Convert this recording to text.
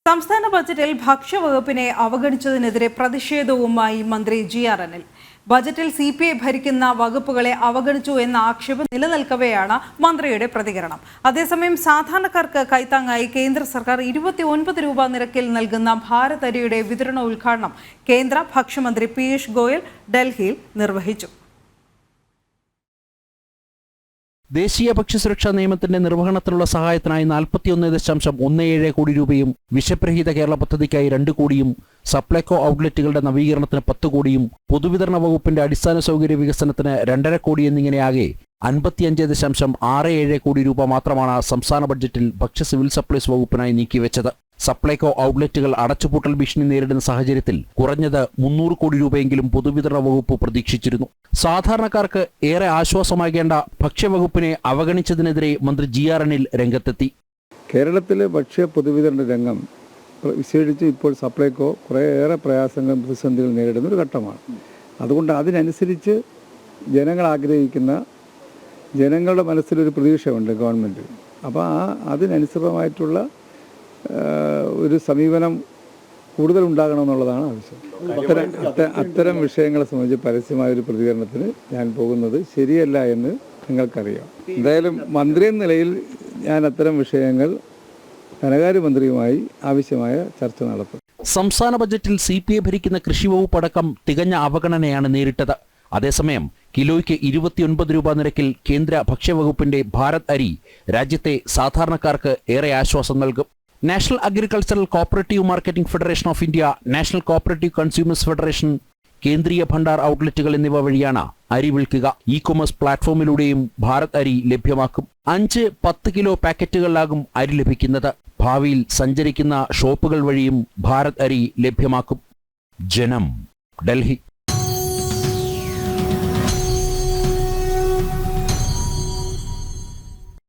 സംസ്ഥാന ബജറ്റിൽ ഭക്ഷ്യവകുപ്പിനെ അവഗണിച്ചതിനെതിരെ പ്രതിഷേധവുമായി മന്ത്രി ജി.ആർ. അനിൽ. ബജറ്റിൽ CPI ഭരിക്കുന്ന വകുപ്പുകളെ അവഗണിച്ചു എന്ന ആക്ഷേപം നിലനിൽക്കവെയാണ് മന്ത്രിയുടെ പ്രതികരണം. അതേസമയം സാധാരണക്കാർക്ക് കൈത്താങ്ങായി കേന്ദ്ര സർക്കാർ 29 രൂപ നിരക്കിൽ നൽകുന്ന ഭാരത് അരിയുടെ വിതരണ ഉദ്ഘാടനം കേന്ദ്ര ഭക്ഷ്യമന്ത്രി പീയൂഷ് ഗോയൽ ഡൽഹിയിൽ നിർവഹിച്ചു. ദേശീയ ഭക്ഷ്യസുരക്ഷാ നിയമത്തിന്റെ നിർവഹണത്തിനുള്ള സഹായത്തിനായി 41.17 കോടി രൂപയും വിശപ്പരഹിത കേരള പദ്ധതിക്കായി 2 കോടിയും സപ്ലൈകോ ഔട്ട്ലെറ്റുകളുടെ നവീകരണത്തിന് 10 കോടിയും പൊതുവിതരണ വകുപ്പിന്റെ അടിസ്ഥാന സൗകര്യ വികസനത്തിന് 2.5 കോടി എന്നിങ്ങനെയാകെ 55.67 കോടി രൂപ മാത്രമാണ് സംസ്ഥാന ബഡ്ജറ്റിൽ ഭക്ഷ്യ സിവിൽ സപ്ലൈസ് വകുപ്പിനായി നീക്കിവെച്ചത്. സപ്ലൈകോ ഔട്ട്ലെറ്റുകൾ അടച്ചുപൂട്ടൽ ഭീഷണി നേരിടുന്ന സാഹചര്യത്തിൽ കുറഞ്ഞത് 300 കോടി രൂപയെങ്കിലും പൊതുവിതരണ വകുപ്പ് പ്രതീക്ഷിച്ചിരുന്നു. സാധാരണക്കാർക്ക് ഏറെ ആശ്വാസമാകേണ്ട ഭക്ഷ്യവകുപ്പിനെ അവഗണിച്ചതിനെതിരെ മന്ത്രി ജി.ആർ. അനിൽ രംഗത്തെത്തി. കേരളത്തിലെ ഭക്ഷ്യ പൊതുവിതരണ രംഗം വിശേഷിച്ച് ഇപ്പോൾ സപ്ലൈകോ കുറേയേറെ പ്രയാസങ്ങളും പ്രതിസന്ധികൾ നേരിടുന്ന ഒരു ഘട്ടമാണ്. അതുകൊണ്ട് അതിനനുസരിച്ച് ജനങ്ങൾ ആഗ്രഹിക്കുന്ന ജനങ്ങളുടെ മനസ്സിലൊരു പ്രതീക്ഷയുണ്ട് ഗവൺമെൻറ്. അപ്പോൾ അതിനനുസൃതമായിട്ടുള്ള ഒരു സമീപനം കൂടുതൽ ഉണ്ടാകണമെന്നുള്ളതാണ് ആവശ്യം. അത്തരം വിഷയങ്ങളെ സംബന്ധിച്ച് പരസ്യമായൊരു പ്രതികരണത്തിന് ഞാൻ പോകുന്നത് ശരിയല്ല എന്ന് നിങ്ങൾക്കറിയാം. എന്തായാലും മന്ത്രി എന്ന നിലയിൽ ഞാൻ അത്തരം വിഷയങ്ങൾ ധനകാര്യമന്ത്രിയുമായി ആവശ്യമായ ചർച്ച നടത്തും. സംസ്ഥാന ബജറ്റിൽ CPI ഭരിക്കുന്ന കൃഷി വകുപ്പ് അടക്കം തികഞ്ഞ അവഗണനയാണ് നേരിട്ടത്. അതേസമയം കിലോയ്ക്ക് 29 രൂപ നിരക്കിൽ കേന്ദ്ര ഭക്ഷ്യവകുപ്പിന്റെ ഭാരത് അരി രാജ്യത്തെ സാധാരണക്കാർക്ക് ഏറെ ആശ്വാസം നൽകും. National agricultural cooperative marketing federation of India, national cooperative consumers federation, Kendriya Bhandar ഔട്ട്ലെറ്റുകൾ എന്നിവ വഴിയാണ് അരി വിൽക്കുക. ഇ-കൊമേഴ്സ് പ്ലാറ്റ്ഫോമിലൂടെയും ഭാരത് അരി ലഭ്യമാക്കും. 5-10 കിലോ പാക്കറ്റുകളിലാകും അരി ലഭിക്കുന്നത്. ഭാവിയിൽ സഞ്ചരിക്കുന്ന ഷോപ്പുകൾ വഴിയും ഭാരത് അരി ലഭ്യമാക്കും. ജനം, ഡൽഹി.